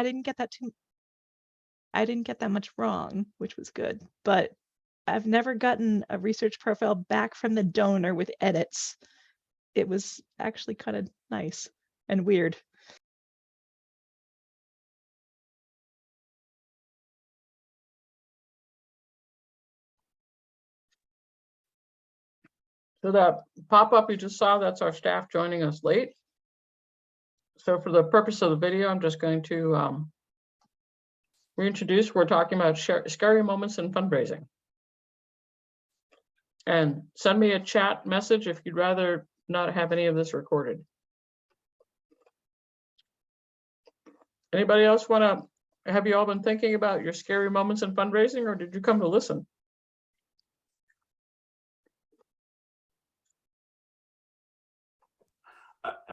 didn't get that much wrong, which was good. But I've never gotten a research profile back from the donor with edits. It was actually kind of nice and weird. So that pop-up you just saw, that's our staff joining us late. So for the purpose of the video, I'm just going to reintroduce. We're talking about scary moments in fundraising. And send me a chat message if you'd rather not have any of this recorded. Anybody else want to, have you all been thinking about your scary moments in fundraising, or did you come to listen?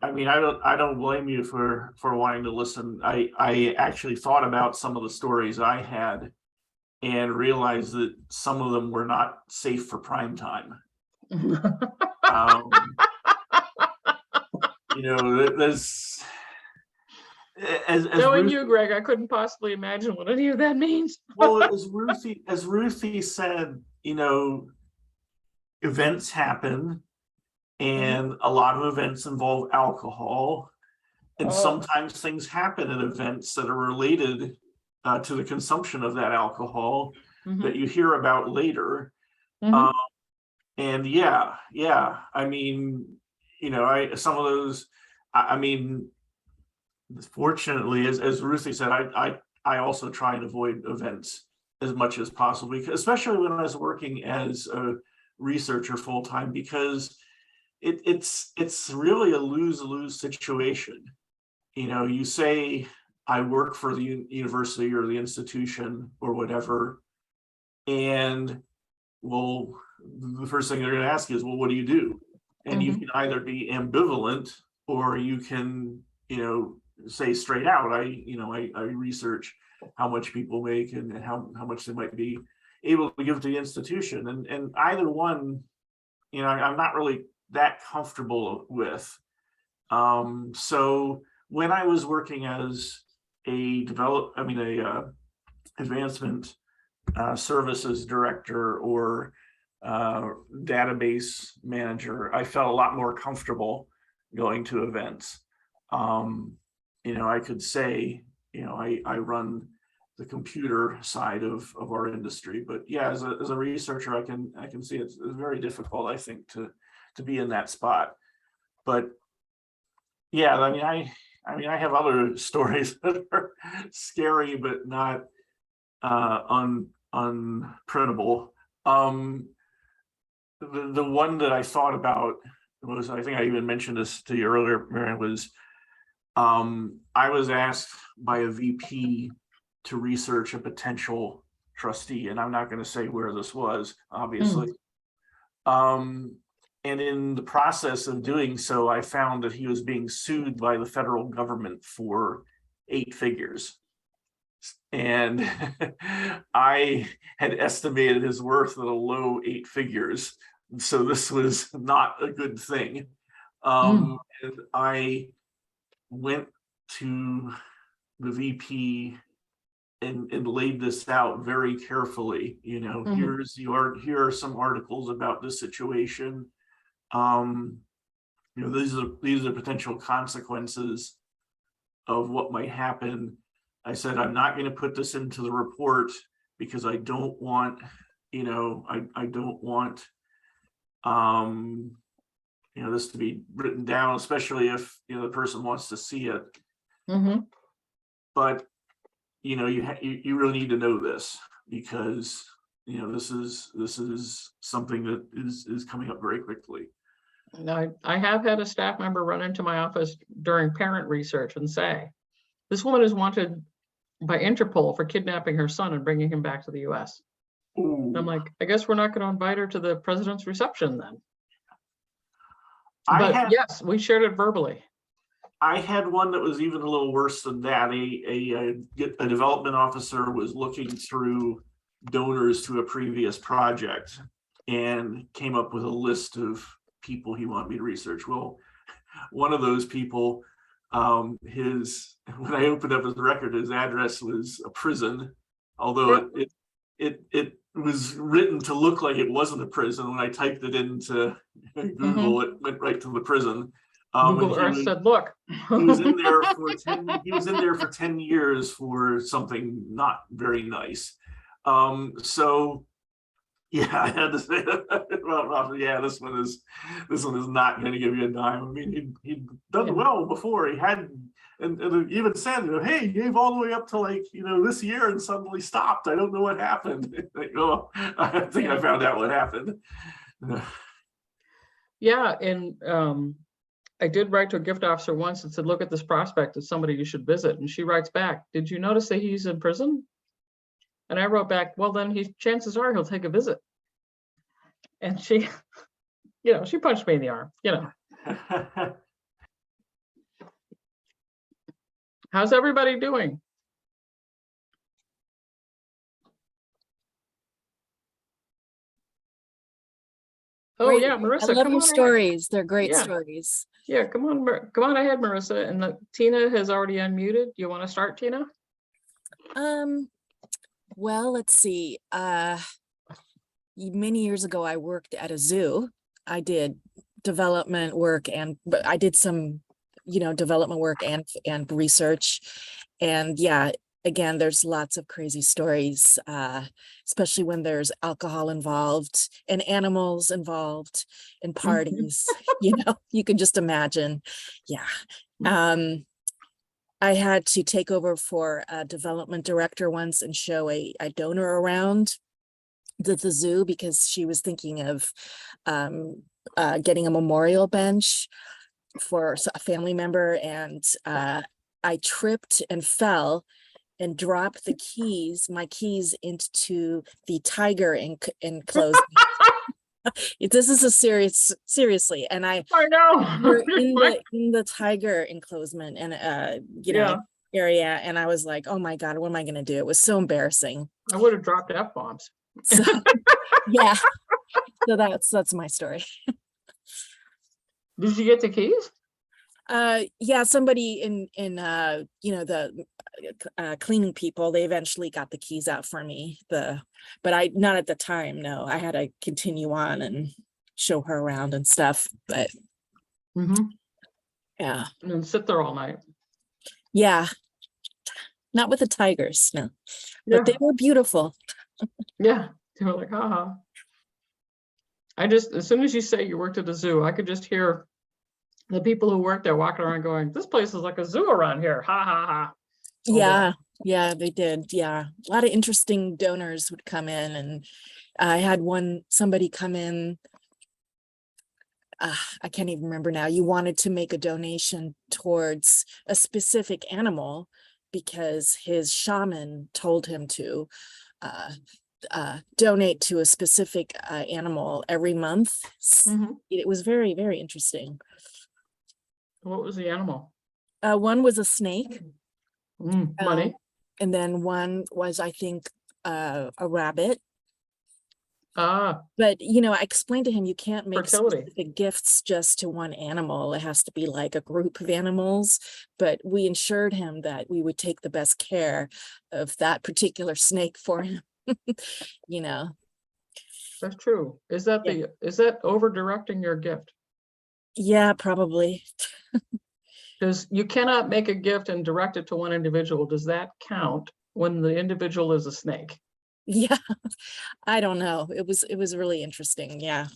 I mean, I don't blame you for wanting to listen. I actually thought about some of the stories I had and realized that some of them were not safe for prime time. You know, there's as knowing Ruthie, you, Greg, I couldn't possibly imagine what any of that means. well, as Ruthie said, you know, events happen, and a lot of events involve alcohol, and sometimes things happen at events that are related to the consumption of that alcohol that you hear about later. And yeah, I mean, you know, some of those, I mean, fortunately, as Ruthie said, I also try and avoid events as much as possible, especially when I was working as a researcher full-time, because it's really a lose-lose situation. You know, you say, I work for the university or the institution or whatever, and well, the first thing they're going to ask is, well, what do you do? And you can either be ambivalent, or you can, you know, say straight out, I research how much people make and how much they might be able to give to the institution, and either one, you know, I'm not really that comfortable with. So when I was working as a advancement services director or database manager, I felt a lot more comfortable going to events. You know, I could say, you know, I run the computer side of our industry, but yeah, as a researcher, I can see it's very difficult, I think, to be in that spot. But yeah, I mean, I have other stories that are scary, but not unprintable. The one that I thought about was, I think I even mentioned this to you earlier, Marion, was I was asked by a VP to research a potential trustee, and I'm not going to say where this was, obviously. And in the process of doing so, I found that he was being sued by the federal government for 8 figures. And I had estimated his worth at a low 8 figures. So this was not a good thing. And I went to the VP and laid this out very carefully. You know, here are some articles about this situation. You know, these are potential consequences of what might happen. I said, I'm not going to put this into the report because I don't want, you know, I don't want, you know, this to be written down, especially if, you know, the person wants to see it. But, you know, you really need to know this, because, you know, this is something that is coming up very quickly. I have had a staff member run into my office during parent research and say, this woman is wanted by Interpol for kidnapping her son and bringing him back to the US. I'm like, I guess we're not going to invite her to the president's reception then. But yes, we shared it verbally. I had one that was even a little worse than that. A development officer was looking through donors to a previous project and came up with a list of people he wanted me to research. Well, one of those people when I opened up his record, his address was a prison, although it was written to look like it wasn't a prison. When I typed it into Google, it went right to the prison. Google Earth said, look. He was in there for 10 years for something not very nice. So yeah, I had to say well, yeah, this one is not going to give you a dime. I mean, he'd done well before. He had, and it even said, hey, he gave all the way up to like, this year and suddenly stopped. I don't know what happened. Like, oh, I think I found out what happened. Yeah, and I did write to a gift officer once and said, look at this prospect as somebody you should visit. And she writes back, did you notice that he's in prison? And I wrote back, well, then chances are he'll take a visit. And she, she punched me in the arm, How's everybody doing? Oh, Great. yeah, Marissa, I love come your on stories. They're great Yeah. stories. Yeah, come on ahead, Marissa. And Tina has already unmuted. You want to start, Tina? Well, let's see. Many years ago, I worked at a zoo. I did development work but I did some, development work and research. And yeah, again, there's lots of crazy stories, especially when there's alcohol involved and animals involved in parties. You can just imagine. Yeah. I had to take over for a development director once and show a donor around the zoo because she was thinking of getting a memorial bench for a family member. And I tripped and fell and dropped my keys into the tiger enclosed. This is seriously. And I know. we're in the tiger enclosement and area. And I was like, oh my God, what am I going to do? It was so embarrassing. I would have dropped F-bombs. So, yeah. So that's my story. Did you get the keys? Yeah, somebody in the cleaning people, they eventually got the keys out for me. But I not at the time. No, I had to continue on and show her around and stuff. But yeah, and then sit there all night. Yeah, not with the tigers. No, but they were beautiful. Yeah, they were like, haha. As soon as you say you worked at a zoo, I could just hear the people who worked there walking around going, this place is like a zoo around here. Ha ha ha. Yeah, they did. Yeah. A lot of interesting donors would come in, and I had somebody come in. I can't even remember now. You wanted to make a donation towards a specific animal because his shaman told him to donate to a specific animal every month. It was very, very interesting. What was the animal? One was a snake. Money. And then one was, I think, a rabbit. But I explained to him, you can't make specific gifts just to one animal. It has to be like a group of animals. But we assured him that we would take the best care of that particular snake for him. That's true. Is that over directing your gift? Yeah, probably. Because you cannot make a gift and direct it to one individual. Does that count when the individual is a snake? Yeah, I don't know. It was really interesting. Yeah.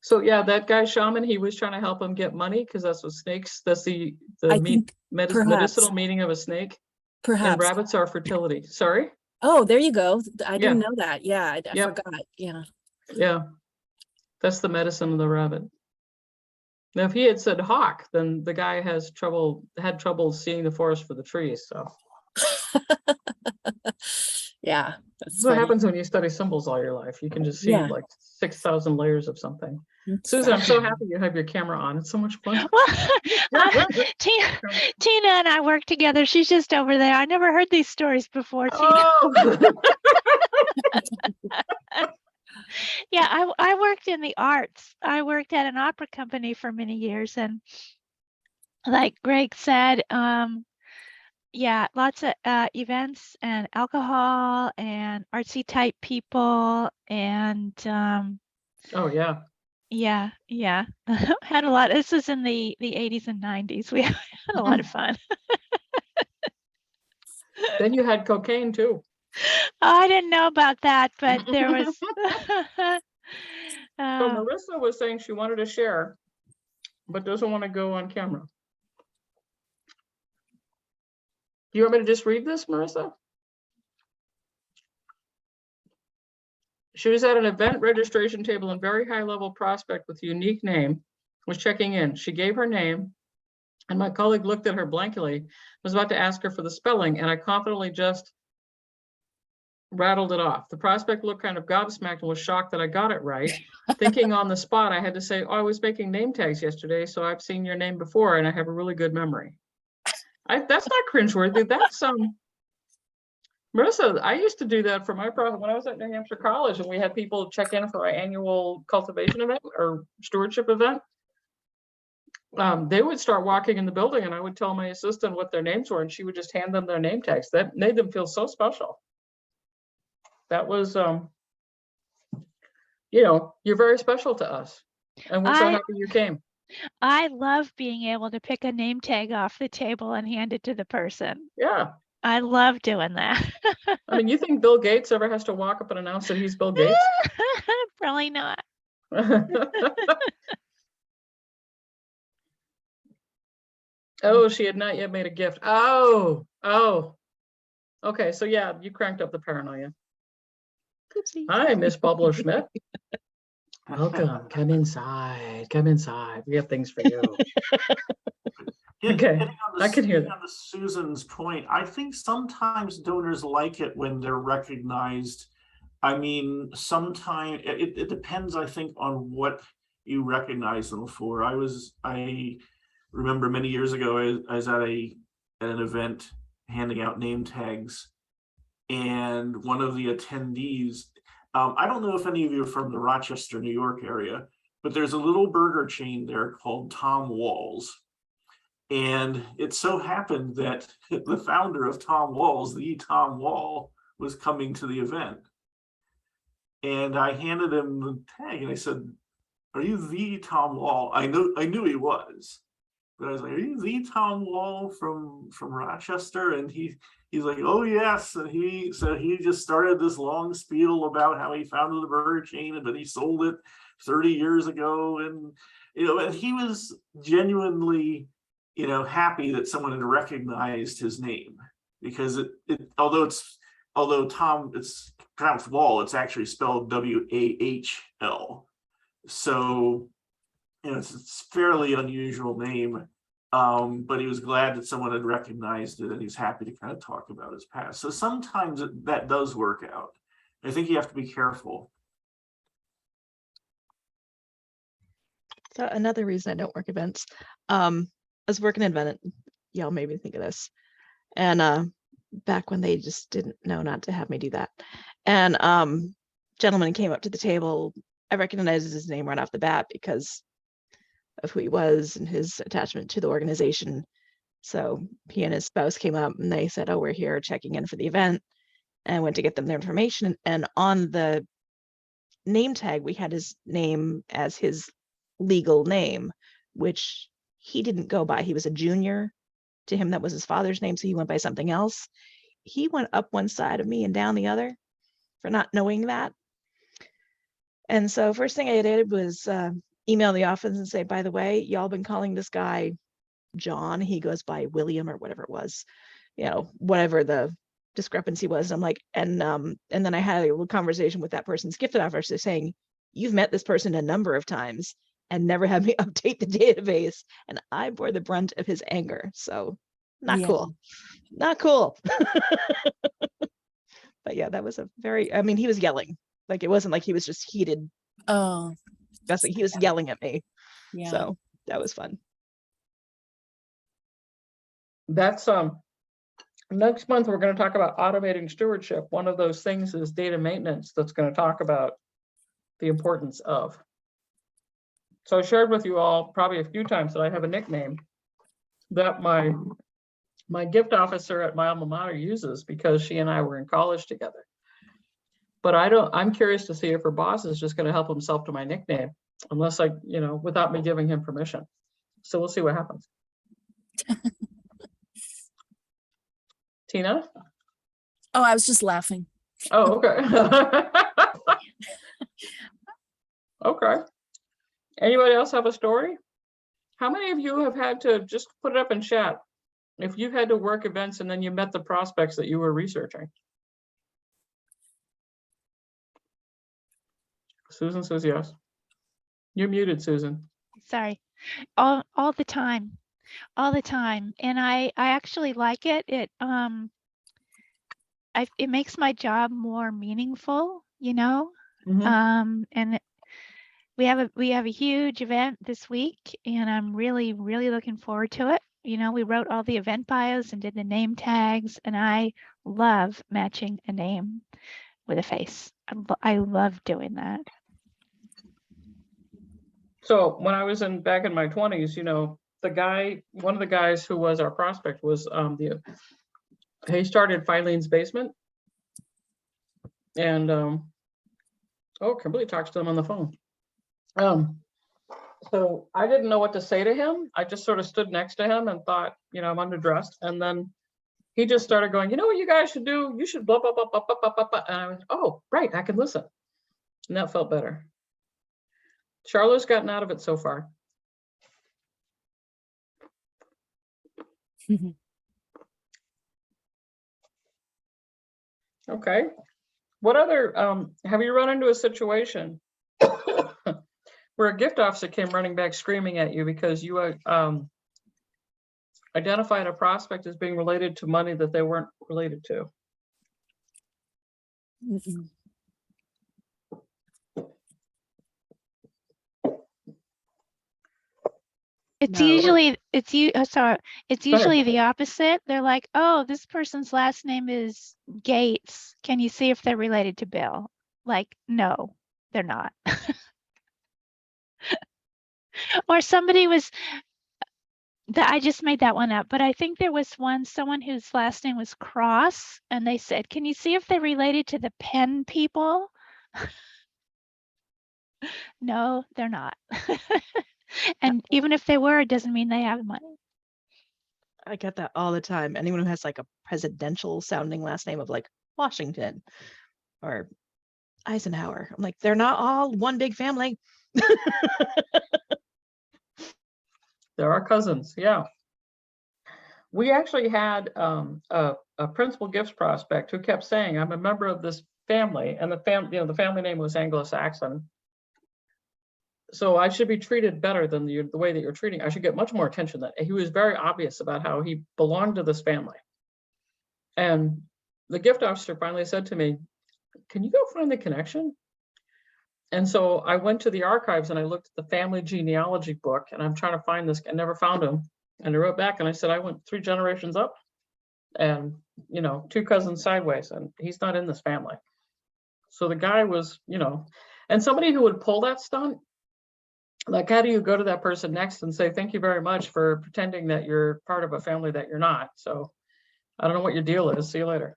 So yeah, that guy shaman, he was trying to help him get money because that's what snakes. That's the medicinal meaning of a snake. Perhaps. And rabbits are fertility. Sorry. Oh, there you go. I didn't know that. Yeah, I forgot. Yeah. Yeah, that's the medicine of the rabbit. Now, if he had said hawk, then the guy had trouble seeing the forest for the trees. So, yeah, that's what happens when you study symbols all your life. You can just see like 6,000 layers of something. Susan, I'm so happy you have your camera on. It's so much fun. Tina and I work together. She's just over there. I never heard these stories before, Tina. Oh. Yeah, I worked in the arts. I worked at an opera company for many years, and like Greg said, yeah, lots of events and alcohol and artsy type people and Oh, yeah. yeah, yeah. Had a lot. This was in the 80s and 90s. We had a lot of fun. Then you had cocaine too. I didn't know about that, but there was So uh, Marissa was saying she wanted to share, but doesn't want to go on camera. Do you want me to just read this, Marissa? She was at an event registration table in very high level prospect with a unique name, was checking in. She gave her name and my colleague looked at her blankly, was about to ask her for the spelling, and I confidently just rattled it off. The prospect looked kind of gobsmacked and was shocked that I got it right. Thinking on the spot, I had to say, oh, I was making name tags yesterday, so I've seen your name before and I have a really good memory. That's not cringeworthy. That's Marissa, I used to do that for my project when I was at New Hampshire College and we had people check in for our annual cultivation event or stewardship event. They would start walking in the building and I would tell my assistant what their names were and she would just hand them their name tags. That made them feel so special. That was, you're very special to us. And we're so happy you came. I love being able to pick a name tag off the table and hand it to the person. Yeah. I love doing that. I mean, you think Bill Gates ever has to walk up and announce that he's Bill Gates? Probably not. Oh, she had not yet made a gift. Oh. Okay, so yeah, you cranked up the paranoia. Oopsie. Hi, Miss Bubble Schmidt. Welcome. Come inside. Come inside. We have things for you. Okay, I can hear that. On Susan's point, I think sometimes donors like it when they're recognized. I mean, sometimes it depends, I think, on what you recognize them for. I remember many years ago, I was at an event handing out name tags, and one of the attendees, I don't know if any of you are from the Rochester, New York area, but there's a little burger chain there called Tom Wall's. And it so happened that the founder of Tom Wall's, the Tom Wall, was coming to the event. And I handed him the tag and I said, are you the Tom Wall? I knew he was. But I was like, are you the Tom Wall from Rochester? And he's like, oh yes. And he just started this long spiel about how he founded the burger chain and that he sold it 30 years ago. And and he was genuinely happy that someone had recognized his name, because although Tom, it's pronounced Wall, it's actually spelled W-A-H-L. So it's a fairly unusual name, but he was glad that someone had recognized it, and he's happy to kind of talk about his past. So sometimes that does work out. I think you have to be careful. So another reason I don't work events, I was working an event, y'all made me think of this. And back when they just didn't know not to have me do that. And gentleman came up to the table. I recognized his name right off the bat because of who he was and his attachment to the organization. So he and his spouse came up and they said, oh, we're here checking in for the event, and went to get them their information. And on the name tag, we had his name as his legal name, which he didn't go by. He was a junior. To him, that was his father's name, so he went by something else. He went up one side of me and down the other for not knowing that. And so first thing I did was email the office and say, by the way, y'all been calling this guy John. He goes by William or whatever it was, whatever the discrepancy was. And I'm like, and then I had a little conversation with that person's gifted officer saying, you've met this person a number of times and never had me update the database. And I bore the brunt of his anger. So not cool. Not cool. But yeah, that was he was yelling. Like, it wasn't like he was just heated. Oh, That's like he was yelling at me. yeah. So that was fun. That's next month we're going to talk about automating stewardship. One of those things is data maintenance that's going to talk about the importance of. So I shared with you all probably a few times that I have a nickname. that my gift officer at my alma mater uses because she and I were in college together. But I'm curious to see if her boss is just going to help himself to my nickname, unless without me giving him permission. So we'll see what happens. Tina? Oh, I was just laughing. Oh, okay. Okay. Anybody else have a story? How many of you have had to, just put it up in chat, if you had to work events and then you met the prospects that you were researching? Susan says yes. You're muted, Susan. Sorry. All the time. All the time. And I actually like it. It makes my job more meaningful, you know? Mhm. And we have a huge event this week, and I'm really looking forward to it. You know, we wrote all the event bios and did the name tags, and I love matching a name with a face. I love doing that. So when I was back in my 20s, one of the guys who was our prospect was he started Filene's Basement. And oh, Kimberly talks to them on the phone. So I didn't know what to say to him. I just sort of stood next to him and thought, I'm underdressed. And then he just started going, you know what you guys should do? You should blah, blah, blah, blah, blah, blah, blah, blah. And I went, oh, right, I can listen. And that felt better. Charlotte's gotten out of it so far. Okay. What other, have you run into a situation where a gift officer came running back screaming at you because you identified a prospect as being related to money that they weren't related to? Mm-mm. It's No. usually it's Go usually ahead. the opposite. They're like, oh, this person's last name is Gates. Can you see if they're related to Bill? Like, no, they're not. Or somebody was that I just made that one up, but I think there was someone whose last name was Cross, and they said, can you see if they're related to the Penn people? No, they're not. And even if they were, it doesn't mean they have money. I get that all the time. Anyone who has like a presidential sounding last name of like Washington or Eisenhower. I'm like, they're not all one big family. There are cousins, yeah. We actually had a principal gifts prospect who kept saying, I'm a member of this family, and the family name was Anglo-Saxon. So I should be treated better than the way that you're treating. I should get much more attention. That he was very obvious about how he belonged to this family. And the gift officer finally said to me, can you go find the connection? And so I went to the archives and I looked at the family genealogy book, and I'm trying to find this. I never found him. And I wrote back and I said, I went 3 generations up and, 2 cousins sideways, and he's not in this family. So the guy was, and somebody who would pull that stunt, like, how do you go to that person next and say, thank you very much for pretending that you're part of a family that you're not? So I don't know what your deal is. See you later.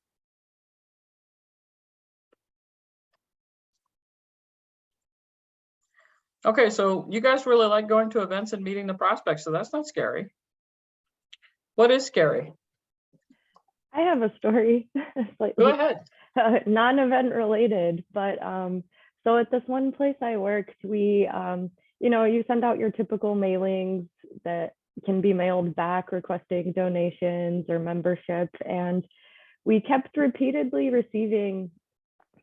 Okay, so you guys really like going to events and meeting the prospects, so that's not scary. What is scary? I have a story, Go slightly ahead. non-event related, but so at this one place I worked, we, you send out your typical mailings that can be mailed back requesting donations or membership, and we kept repeatedly receiving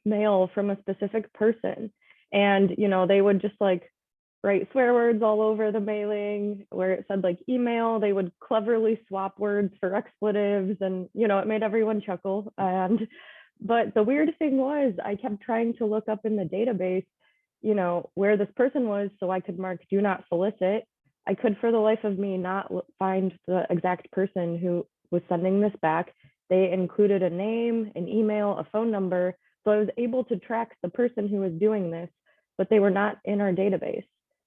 mail from a specific person, and they would just like write swear words all over the mailing where it said like email. They would cleverly swap words for expletives, and it made everyone chuckle. But the weird thing was, I kept trying to look up in the database where this person was so I could mark do not solicit. I could for the life of me not find the exact person who was sending this back. They included a name, an email, a phone number, so I was able to track the person who was doing this, but they were not in our database.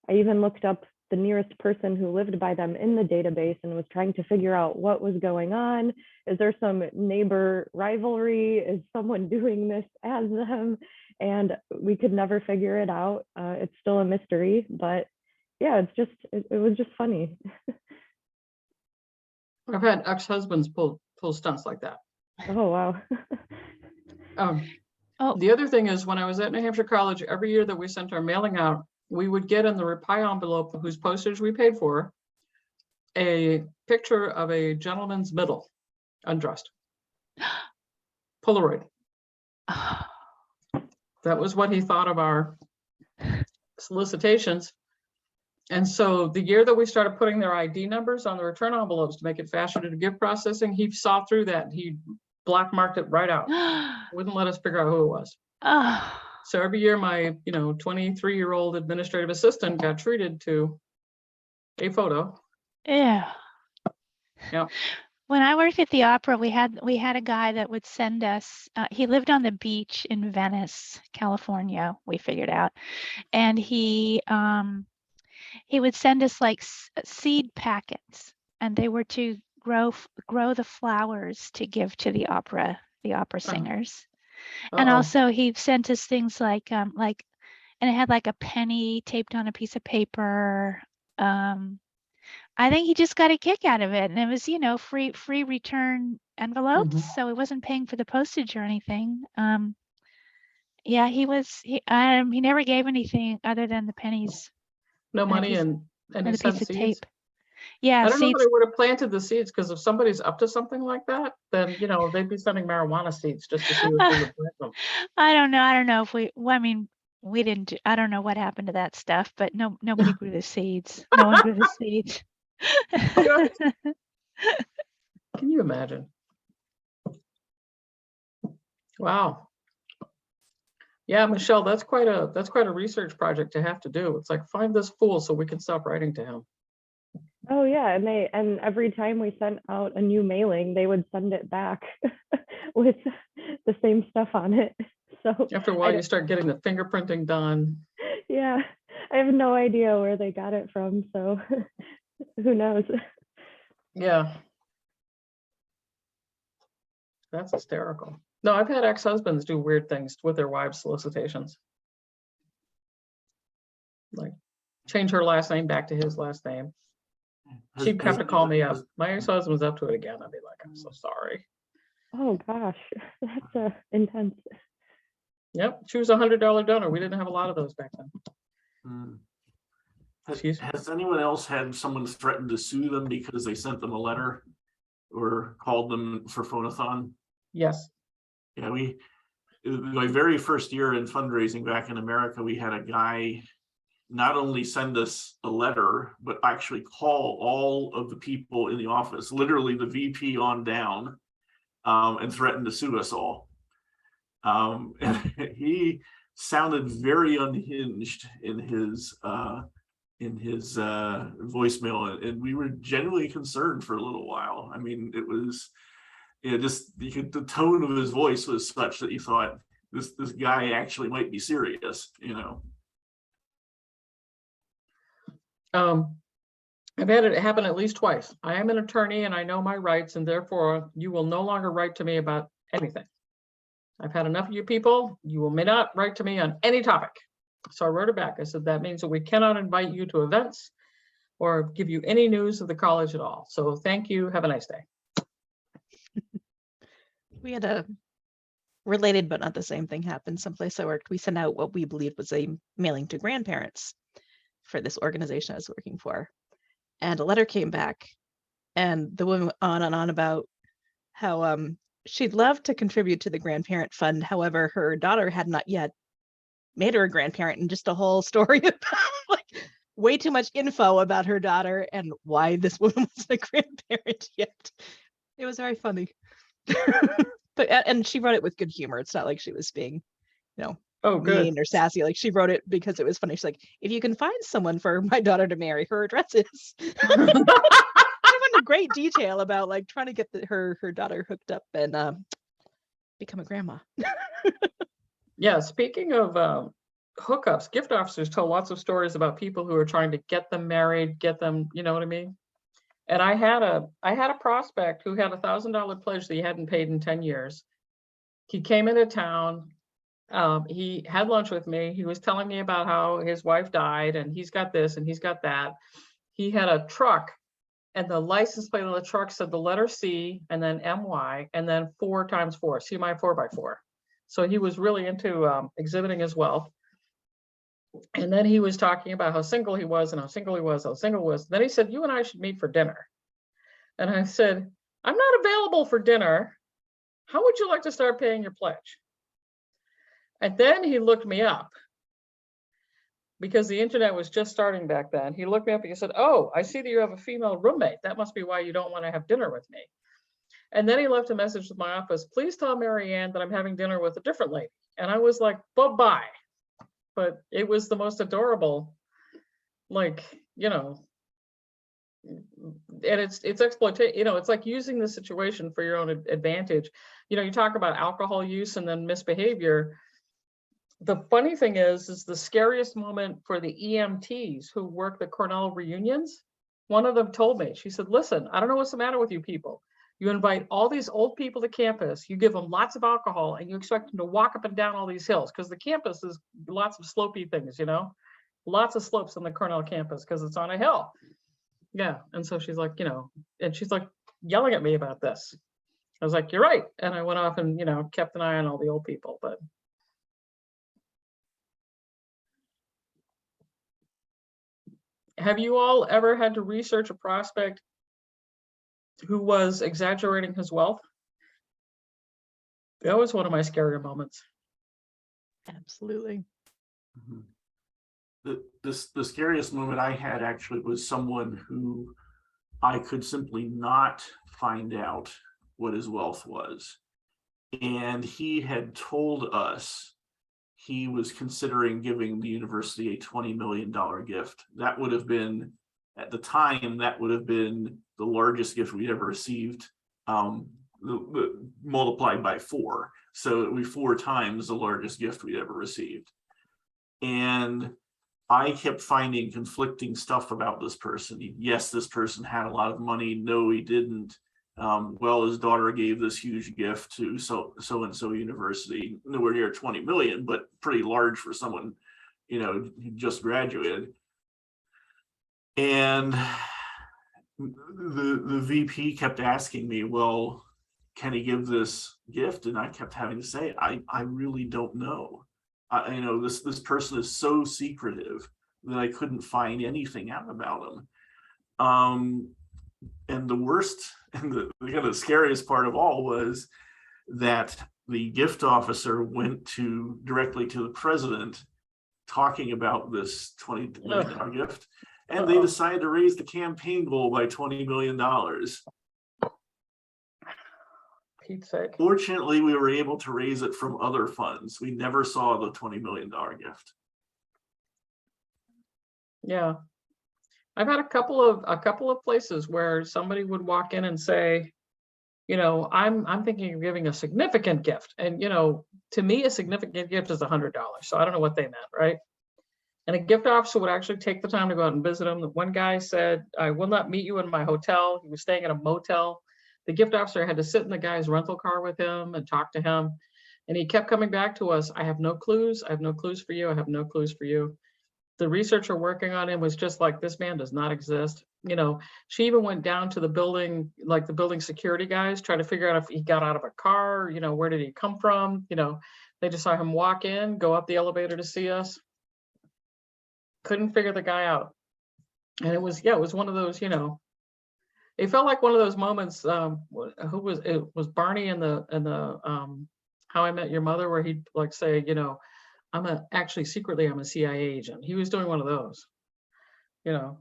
I even looked up the nearest person who lived by them in the database and was trying to figure out what was going on. Is there some neighbor rivalry? Is someone doing this as them? And we could never figure it out. It's still a mystery, but yeah, it was just funny. I've had ex-husbands pull stunts like that. Oh, wow. Oh, The other thing is, when I was at New Hampshire College, every year that we sent our mailing out, we would get in the reply envelope whose postage we paid for a picture of a gentleman's middle, undressed. Polaroid. That was what he thought of our solicitations. And so the year that we started putting their ID numbers on the return envelopes to make it faster to do gift processing, he saw through that. He black marked it right out. Wouldn't let us figure out who it was. oh, So every year my 23-year-old administrative assistant got treated to a photo. yeah. Yep. When I worked at the opera, we had a guy that would send us, he lived on the beach in Venice, California, we figured out. And he would send us like seed packets, and they were to grow the flowers to give to the opera singers. And also he sent us things like, and it had like a penny taped on a piece of paper. I think he just got a kick out of it, and it was, free return envelopes. Mhm. So he wasn't paying for the postage or anything. Yeah, he never gave anything other than the pennies No and a money piece- and and he a sent piece of seeds. tape. Yeah, I don't know seeds. that I would have planted the seeds, because if somebody's up to something like that, then they'd be sending marijuana seeds just to see if we would plant them. I don't know if we didn't. I don't know what happened to that stuff, but nobody grew the seeds. No one grew the seeds. Can you imagine? Wow. Yeah, Michelle, that's quite a research project to have to do. It's like, find this fool so we can stop writing to him. Oh yeah, and every time we sent out a new mailing, they would send it back with the same stuff on it. So After a while, you start getting the fingerprinting done. yeah, I have no idea where they got it from, so who knows? Yeah. That's hysterical. No, I've had ex-husbands do weird things with their wives' solicitations. Like change her last name back to his last name. She'd have to call me up. My ex-husband was up to it again. I'd be like, I'm so sorry. Oh gosh, that's intense. Yep, she was $100 donor. We didn't have a lot of those back then. Has anyone else had someone threaten to sue them because they sent them a letter or called them for phonathon? Yes. Yeah, my very first year in fundraising back in America, we had a guy not only send us a letter, but actually call all of the people in the office, literally the VP on down, and threaten to sue us all. And he sounded very unhinged in his voicemail, and we were genuinely concerned for a little while. I mean, it was the tone of his voice was such that you thought this guy actually might be serious, I've had it happen at least twice. I am an attorney and I know my rights, and therefore you will no longer write to me about anything. I've had enough of you people. You may not write to me on any topic. So I wrote it back. I said, that means that we cannot invite you to events or give you any news of the college at all. So thank you. Have a nice day. We had a related but not the same thing happen someplace I worked. We sent out what we believed was a mailing to grandparents for this organization I was working for. And a letter came back, and the woman went on and on about how she'd love to contribute to the grandparent fund. However, her daughter had not yet made her a grandparent, and just a whole story about like way too much info about her daughter and why this woman wasn't a grandparent yet. It was very funny. But and she wrote it with good humor. It's not like she was being, Oh, good. mean or sassy. Like, she wrote it because it was funny. She's like, if you can find someone for my daughter to marry, her address is. I went into great detail about like trying to get her daughter hooked up and become a grandma. Yeah, speaking of hookups. Gift officers tell lots of stories about people who are trying to get them married, get them, you know what I mean? And I had a prospect who had $1,000 pledge that he hadn't paid in 10 years. He came into town. He had lunch with me. He was telling me about how his wife died and he's got this and he's got that. He had a truck and the license plate on the truck said the letter C and then MY and then 4 times 4, see my 4x4. So he was really into exhibiting his wealth. And then he was talking about how single he was and how single he was, how single he was. Then he said, you and I should meet for dinner. And I said, I'm not available for dinner. How would you like to start paying your pledge? And then he looked me up because the internet was just starting back then. He looked me up and he said, oh, I see that you have a female roommate. That must be why you don't want to have dinner with me. And then he left a message with my office. Please tell Mary Ann that I'm having dinner with a different lady. And I was like, bye-bye. But it was the most adorable, like, you know, and it's exploitation, you know, it's like using the situation for your own advantage. You know, you talk about alcohol use and then misbehavior. The funny thing is the scariest moment for the EMTs who work the Cornell reunions. One of them told me, she said, listen, I don't know what's the matter with you people. You invite all these old people to campus, you give them lots of alcohol and you expect them to walk up and down all these hills because the campus is lots of slopey things, you know, lots of slopes on the Cornell campus because it's on a hill. Yeah. And so she's like, you know, and she's like yelling at me about this. I was like, you're right. And I went off and, you know, kept an eye on all the old people, but. Have you all ever had to research a prospect who was exaggerating his wealth? That was one of my scarier moments. Absolutely. The scariest moment I had actually was someone who I could simply not find out what his wealth was. And he had told us he was considering giving the university a $20 million gift. That would have been, at the time, that would have been the largest gift we'd ever received, multiplied by 4. So it would be 4 times the largest gift we'd ever received. And I kept finding conflicting stuff about this person. Yes, this person had a lot of money. No, he didn't. Well, his daughter gave this huge gift to so-and-so university, nowhere near 20 million, but pretty large for someone, you know, who just graduated. And the VP kept asking me, well, can he give this gift? And I kept having to say, I really don't know. You know, this person is so secretive that I couldn't find anything out about him. And the worst and the kind of the scariest part of all was that the gift officer went directly to the president talking about this $20 million gift, and they decided to raise the campaign goal by $20 million. Pete's sake. Fortunately, we were able to raise it from other funds. We never saw the $20 million gift. Yeah. I've had a couple of places where somebody would walk in and say, you know, I'm thinking of giving a significant gift. And, you know, to me, a significant gift is $100. So I don't know what they meant, right? And a gift officer would actually take the time to go out and visit them. One guy said, I will not meet you in my hotel. He was staying at a motel. The gift officer had to sit in the guy's rental car with him and talk to him. And he kept coming back to us. I have no clues. I have no clues for you. I have no clues for you. The researcher working on him was just like, this man does not exist. You know, she even went down to the building, like the building security guys, trying to figure out if he got out of a car, you know, where did he come from? You know, they just saw him walk in, go up the elevator to see us. Couldn't figure the guy out. And it was, yeah, it was one of those, you know, it felt like one of those moments, it was Barney in the How I Met Your Mother, where he'd like say, you know, actually secretly I'm a CIA agent. He was doing one of those, you know.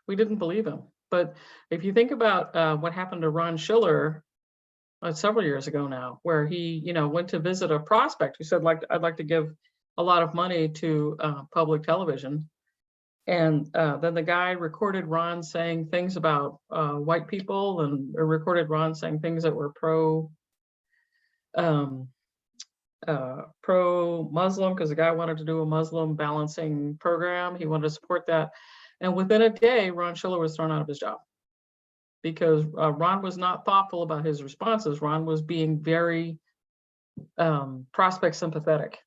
We didn't believe him. But if you think about what happened to Ron Schiller several years ago now, where he, you know, went to visit a prospect who said, I'd like to give a lot of money to public television. And then the guy recorded Ron saying things about white people and recorded Ron saying things that were pro pro-Muslim, because the guy wanted to do a Muslim balancing program. He wanted to support that. And within a day, Ron Schiller was thrown out of his job because Ron was not thoughtful about his responses. Ron was being very prospect sympathetic.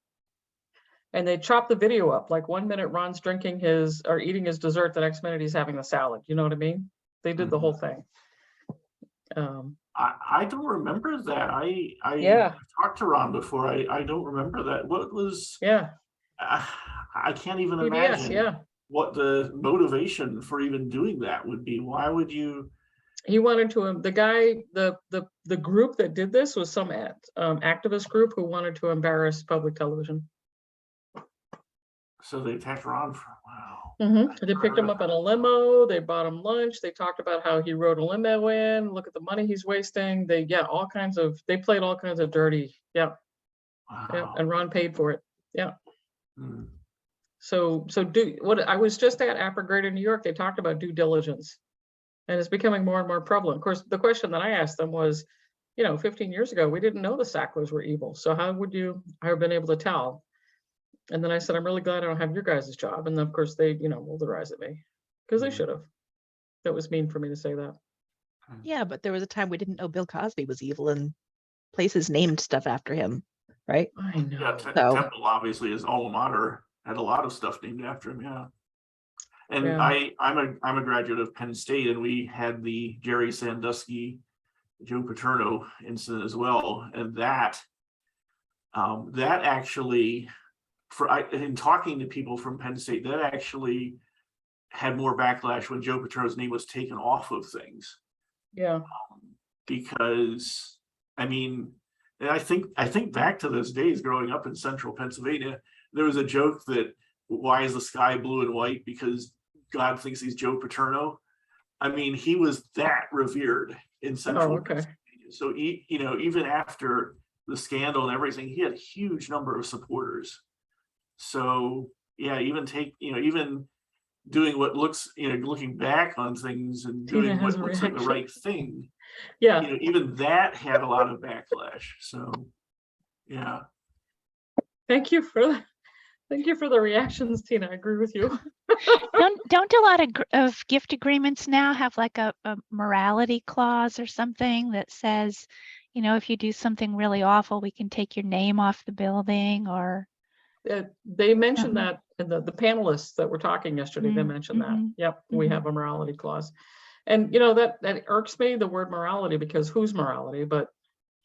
And they chopped the video up. Like 1 minute Ron's drinking his or eating his dessert, the next minute he's having the salad. You know what I mean? They did the whole thing. I don't remember that. Yeah. talked to Ron before. I don't remember that. What was? Yeah. I can't even PBS, imagine yeah. what the motivation for even doing that would be. Why would you? He wanted to, the guy, the group that did this was some activist group who wanted to embarrass public television. So they attacked Ron for wow. They picked him up in a limo. They bought him lunch. They talked about how he rode a limo in. Look at the money he's wasting. They all kinds of. They played all kinds of dirty. Yeah, Wow. yeah. And Ron paid for it. Yeah. Hmm. So what I was just at APRA in New York. They talked about due diligence, and it's becoming more and more prevalent. Of course, the question that I asked them was, 15 years ago we didn't know the Sacklers were evil. So how would you have been able to tell? And then I said, I'm really glad I don't have your guys' job. And then of course they, rolled their eyes at me because they should have. That was mean for me to say that. Yeah, but there was a time we didn't know Bill Cosby was evil and places named stuff after him, right? I know. Yeah, Temple obviously his alma mater had a lot of stuff named after him. Yeah, and Yeah. I'm a graduate of Penn State, and we had the Jerry Sandusky, Joe Paterno incident as well, and that actually, in talking to people from Penn State, that actually had more backlash when Joe Paterno's name was taken off of things. Yeah. Because and I think back to those days growing up in central Pennsylvania, there was a joke that why is the sky blue and white? Because God thinks he's Joe Paterno. He was that revered in central Pennsylvania. So even after the scandal and everything, he had a huge number of supporters. So yeah, even doing what looks, looking back on things and doing what looks like the right thing. Yeah. Even that had a lot of backlash. So yeah. Thank you for the reactions, Tina. I agree with you. Don't a lot of gift agreements now have like a morality clause or something that says, if you do something really awful, we can take your name off the building or. They mentioned that in the panelists that were talking yesterday, they mentioned that. Yep, we have a morality clause. And that irks me, the word morality, because whose morality? But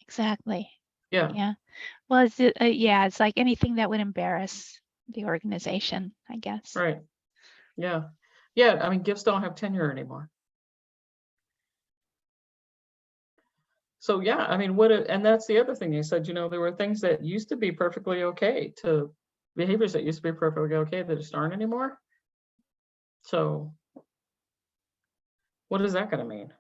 exactly. Yeah. Yeah. Well, it's like anything that would embarrass the organization, I guess. Right. Yeah. Yeah. Gifts don't have tenure anymore. So yeah, and that's the other thing they said, there were things that used to be perfectly okay behaviors that used to be perfectly okay that just aren't anymore. So what is that going to mean?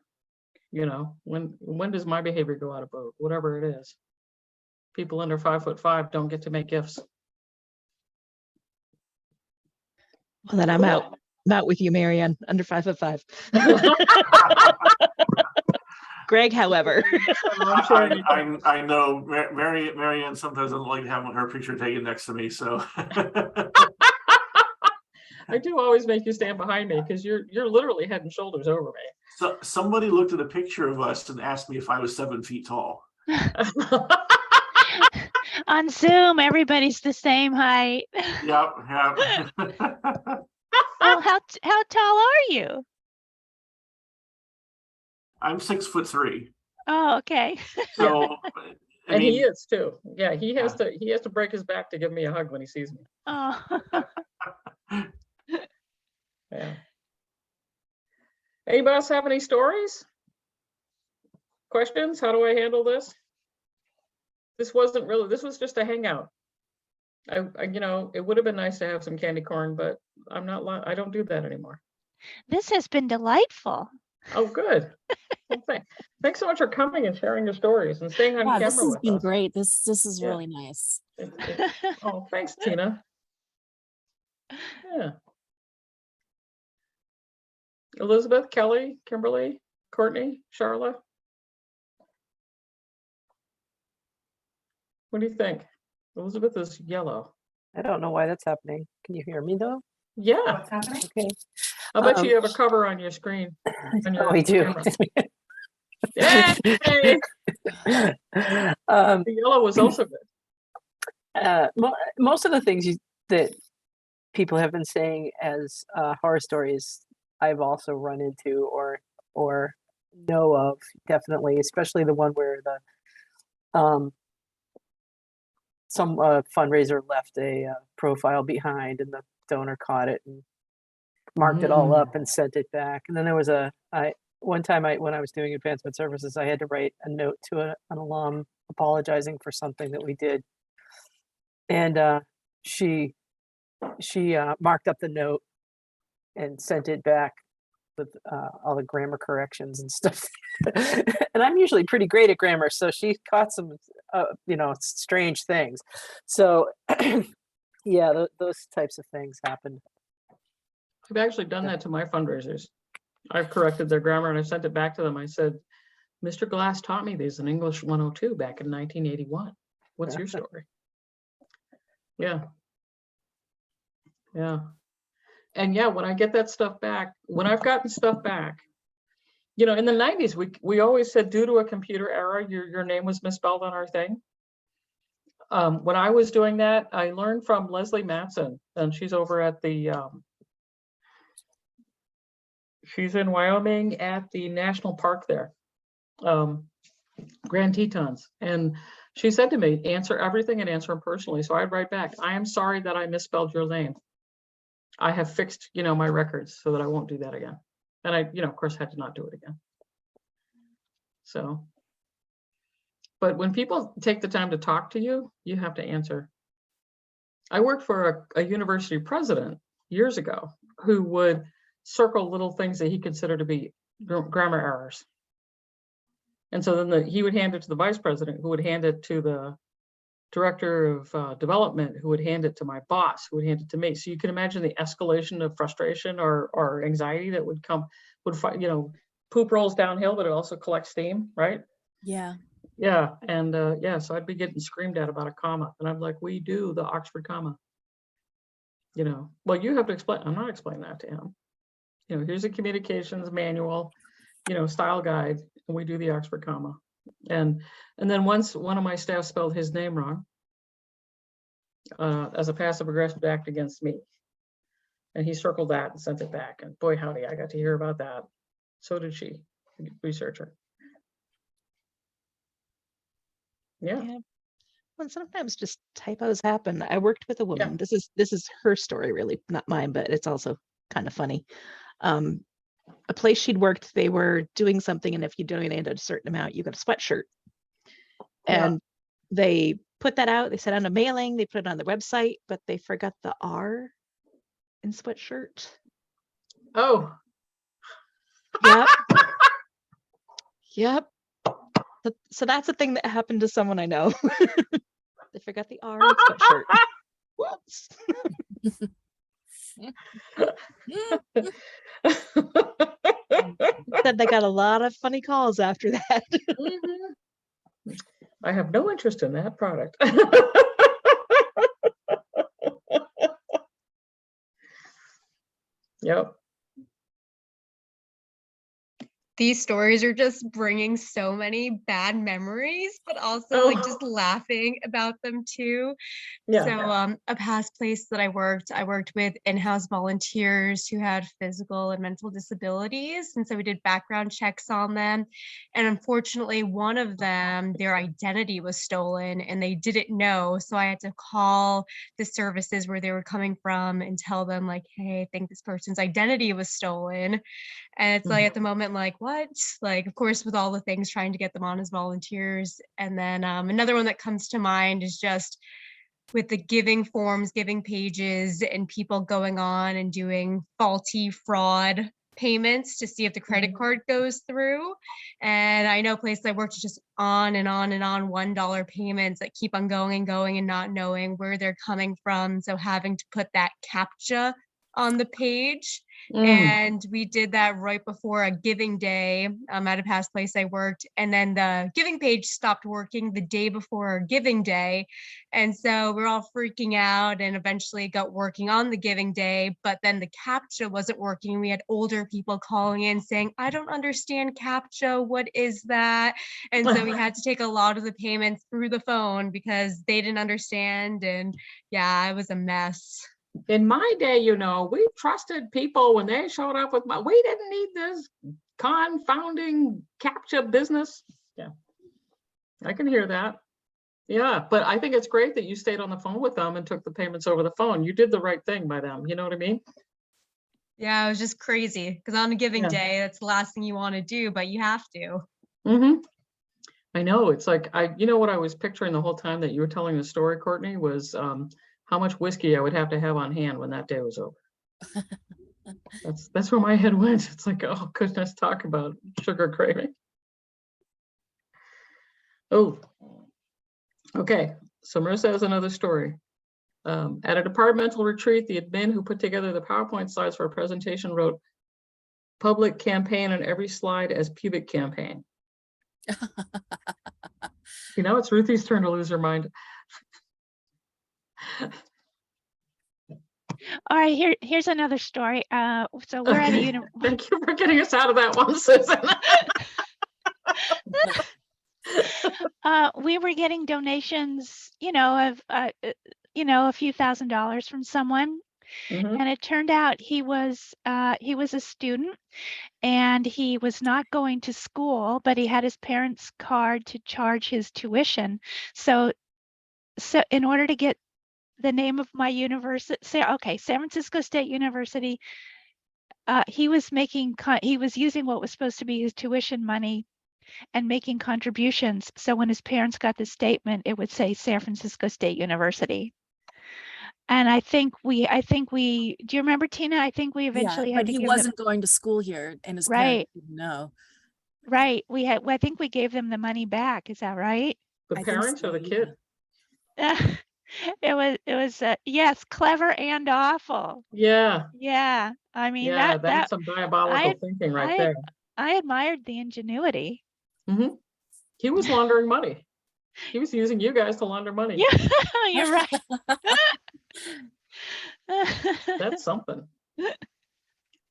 When does my behavior go out of vote? Whatever it is. People under 5'5" don't get to make gifts. Well, then I'm out with you, Marianne, under 5'5". Greg, however. I know Marianne sometimes doesn't like having her picture taken next to me, so. I do always make you stand behind me because you're literally head and shoulders over me. So somebody looked at a picture of us and asked me if I was 7 feet tall. On Zoom, everybody's the same height. Yep. Well, how tall are you? I'm 6'3". Oh, okay. So, and he is too. Yeah, he has to break his back to give me a hug when he sees me. Oh. Yeah. Anybody else have any stories? Questions? How do I handle this? This was just a hangout. It would have been nice to have some candy corn, but I don't do that anymore. This has been delightful. Oh, good. Well, thanks so much for coming and sharing your stories and staying on camera This has been us. great. This is really nice. Oh, thanks, Tina. Yeah. Elizabeth, Kelly, Kimberly, Courtney, Charlotte. What do you think? Elizabeth is yellow. I don't know why that's happening. Can you hear me though? Yeah, What's happening? Okay. I bet you have a cover on your screen. On Oh, your we do. camera. Yay! um, The yellow was also good. most of the things that people have been saying as horror stories, I've also run into or know of, definitely, especially the one where the some fundraiser left a profile behind and the donor caught it and marked it all up and sent it back. And then there was one time when I was doing advancement services, I had to write a note to an alum apologizing for something that we did. And she marked up the note and sent it back with all the grammar corrections and stuff. And I'm usually pretty great at grammar, so she caught some strange things. So yeah, those types of things happened. I've actually done that to my fundraisers. I've corrected their grammar and I sent it back to them. I said, Mr. Glass taught me these in English 102 back in 1981. What's your story? Yeah. Yeah. And yeah, when I get that stuff back, when I've gotten stuff back, you know, in the 90s, we always said due to a computer error, your name was misspelled on our thing. When I was doing that, I learned from Leslie Matson, and she's over at the she's in Wyoming at the national park there, Grand Tetons. And she said to me, answer everything and answer them personally. So I'd write back, I am sorry that I misspelled your name. I have fixed, my records so that I won't do that again. And I, of course, had to not do it again. So, but when people take the time to talk to you, you have to answer. I worked for a university president years ago who would circle little things that he considered to be grammar errors. And so then he would hand it to the vice president, who would hand it to the director of development, who would hand it to my boss, who would hand it to me. So you can imagine the escalation of frustration or anxiety that would come, poop rolls downhill, but it also collects steam, right? Yeah. Yeah, and so I'd be getting screamed at about a comma, and I'm like, we do the Oxford comma. Well, you have to explain. I'm not explaining that to him. Here's a communications manual, style guide, and we do the Oxford comma. And then once one of my staff spelled his name wrong as a passive aggressive act against me, and he circled that and sent it back. And boy, howdy, I got to hear about that. So did she, researcher. Yeah. Well, sometimes just typos happen. I worked with a woman. Yeah. This is her story, really, not mine, but it's also kind of funny. A place she'd worked, they were doing something, and if you donated a certain amount, you got a sweatshirt. And they put that out. They sent out a mailing. They put it on the website, but they forgot the R in sweatshirt. Oh. Yep. Yep. So that's a thing that happened to someone I know. They forgot the R in sweatshirt. Whoops. Said they got a lot of funny calls after that. I have no interest in that product. Yep. These stories are just bringing so many bad memories, but also like just laughing about them too. Yeah. So a past place that I worked with in-house volunteers who had physical and mental disabilities. And so we did background checks on them. And unfortunately, one of them, their identity was stolen and they didn't know. So I had to call the services where they were coming from and tell them like, hey, I think this person's identity was stolen. And it's like at the moment, like, what? Like, of course, with all the things trying to get them on as volunteers. And then another one that comes to mind is just with the giving forms, giving pages, and people going on and doing faulty fraud payments to see if the credit card goes through. And I know places I worked just on and on and on $1 payments that keep on going and going and not knowing where they're coming from. So having to put that CAPTCHA on the page. Mm. And we did that right before a giving day at a past place I worked. And then the giving page stopped working the day before our giving day. And so we're all freaking out and eventually got working on the giving day. But then the CAPTCHA wasn't working. We had older people calling in saying, I don't understand CAPTCHA. What is that? And so we had to take a lot of the payments through the phone because they didn't understand. And yeah, it was a mess. In my day, you know, we trusted people when they showed up with we didn't need this confounding CAPTCHA business. Yeah, I can hear that. Yeah, but I think it's great that you stayed on the phone with them and took the payments over the phone. You did the right thing by them. You know what I mean? Yeah, it was just crazy because on a giving Yeah. day, that's the last thing you want to do, but you have to. Mm-hmm. I know. It's like, you know what I was picturing the whole time that you were telling the story, Courtney, was how much whiskey I would have to have on hand when that day was over. That's where my head went. It's like, oh goodness, talk about sugar craving. Oh, okay. So Marissa has another story. At a departmental retreat, the admin who put together the PowerPoint slides for a presentation wrote public campaign on every slide as pubic campaign. You know, it's Ruthie's turn to lose her mind. All right, here's another story. So we're at a Okay. Thank you for getting us out of that one, Susan. we were getting donations, you know, of a few $1,000s from someone, Mhm. and it turned out he was a student, and he was not going to school, but he had his parents' card to charge his tuition. So in order to get the name of my university, San Francisco State University, he was using what was supposed to be his tuition money and making contributions. So when his parents got the statement, it would say San Francisco State University. And I think we, do you remember, Tina? I think we eventually Yeah, had but to he give wasn't going to school here and his parents didn't know. Right. I think we gave them the money back. Is that right? The I think parents so, or the yeah. kid? It was yes, clever and awful. Yeah. Yeah. I mean, Yeah, that's some diabolical I thinking right there. I admired the ingenuity. Mm-hmm. He was laundering money. He was using you guys to launder money. Yeah, you're right. That's something.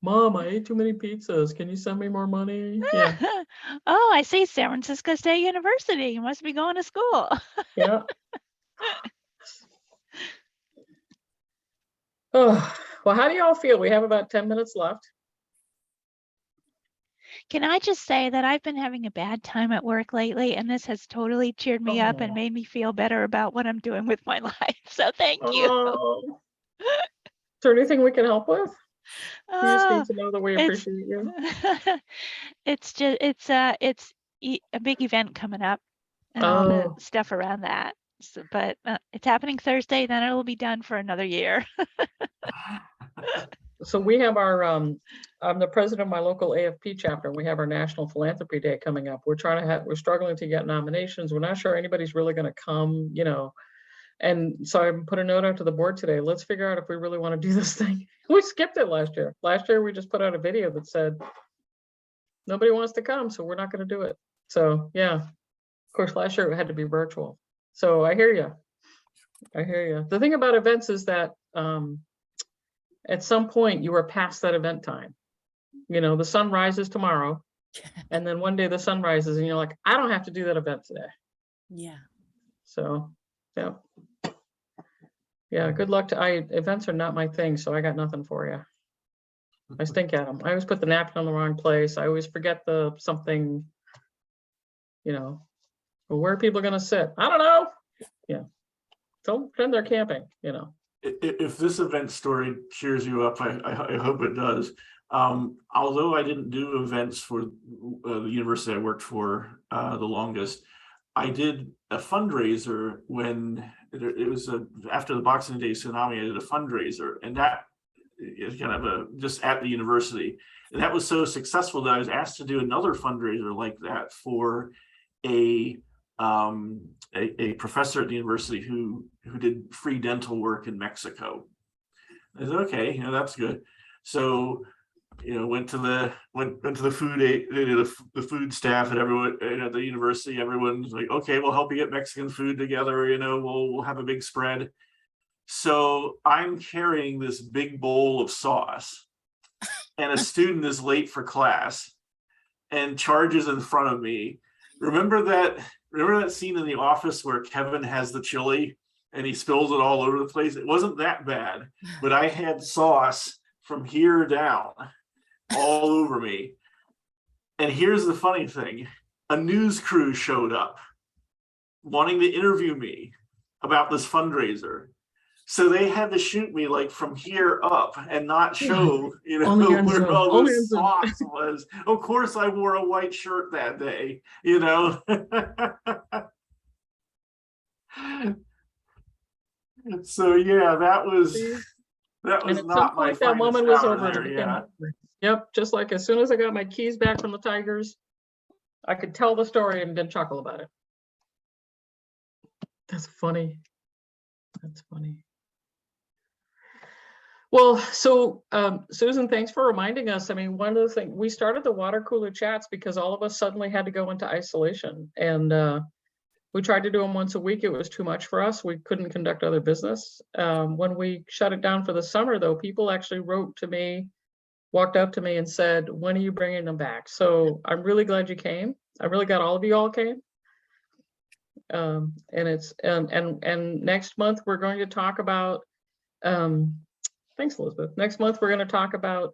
Mom, I ate too many pizzas. Can you send me more money? Yeah. Oh, I see. San Francisco State University. You must be going to school. Yeah. Oh, well, how do y'all feel? We have about 10 minutes left. Can I just say that I've been having a bad time at work lately, and this has totally cheered me up and made me feel better about what I'm doing with my life. So thank you. Oh. Is there anything we can help with? You just need to know that we appreciate you. It's just it's a big event coming up and all the stuff around that. So, but it's happening Thursday, then it'll be done for another year. So we have our I'm the president of my local AFP chapter. We have our National Philanthropy Day coming up. We're struggling to get nominations. We're not sure anybody's really going to come, you know. And so I put a note out to the board today. Let's figure out if we really want to do this thing. We skipped it last year. Last year we just put out a video that said nobody wants to come, so we're not going to do it. So yeah, of course last year it had to be virtual. So I hear you. I hear you. The thing about events is that at some point you are past that event time. You know, the sun rises tomorrow, and then one day the sun rises and you're like, I don't have to do that event today. Yeah. So yeah. Yeah, good luck to events are not my thing, so I got nothing for you. I stink at them. I always put the napkin in the wrong place. I always forget something, you know. Well, where are people gonna sit? I don't know. Yeah. Don't pretend they're camping, you know. If this event story cheers you up, I hope it does. Although I didn't do events for the university I worked for the longest, I did a fundraiser when it was after the Boxing Day tsunami. I did a fundraiser, and that is kind of just at the university, and that was so successful that I was asked to do another fundraiser like that for a professor at the university who did free dental work in Mexico. I said, okay, that's good. So, went to the the food staff and everyone at the university. Everyone's like, okay, we'll help you get Mexican food together. We'll have a big spread. So I'm carrying this big bowl of sauce, and a student is late for class and charges in front of me. Remember that scene in The Office where Kevin has the chili and he spills it all over the place? It wasn't that bad, but I had sauce from here down all over me. And here's the funny thing. A news crew showed up wanting to interview me about this fundraiser. So they had to shoot me like from here up and not show, Only ends where up- all only the ends up- sauce was. Of course, I wore a white shirt that day, So yeah, that was And at some not my point, that finest moment was hour over. and it there, became yeah. awkward. Yep, just like as soon as I got my keys back from the Tigers, I could tell the story and then chuckle about it. That's funny. That's funny. Well, so Susan, thanks for reminding us. I mean, one of the things, we started the water cooler chats because all of us suddenly had to go into isolation, and we tried to do them once a week. It was too much for us. We couldn't conduct other business. When we shut it down for the summer, though, people actually wrote to me, walked up to me and said, when are you bringing them back? So I'm really glad you came. I'm really glad all of you all came. And it's and next month we're going to talk about thanks, Elizabeth. Next month we're going to talk about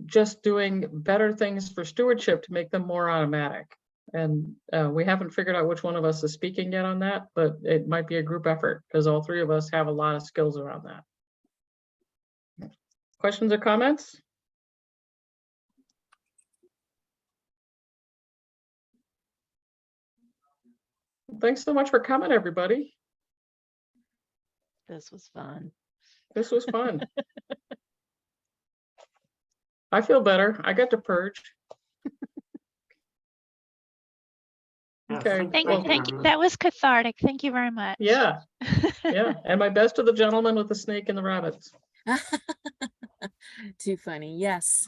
just doing better things for stewardship to make them more automatic. And we haven't figured out which one of us is speaking yet on that, but it might be a group effort because all three of us have a lot of skills around that. Questions or comments? Thanks so much for coming, everybody. This was fun. This was fun. I feel better. I got to purge. Yeah, Okay. Thank Well, you. everyone. That was cathartic. Thank you very much. Yeah, yeah. And my best to the gentleman with the snake and the rabbits. Too funny. Yes.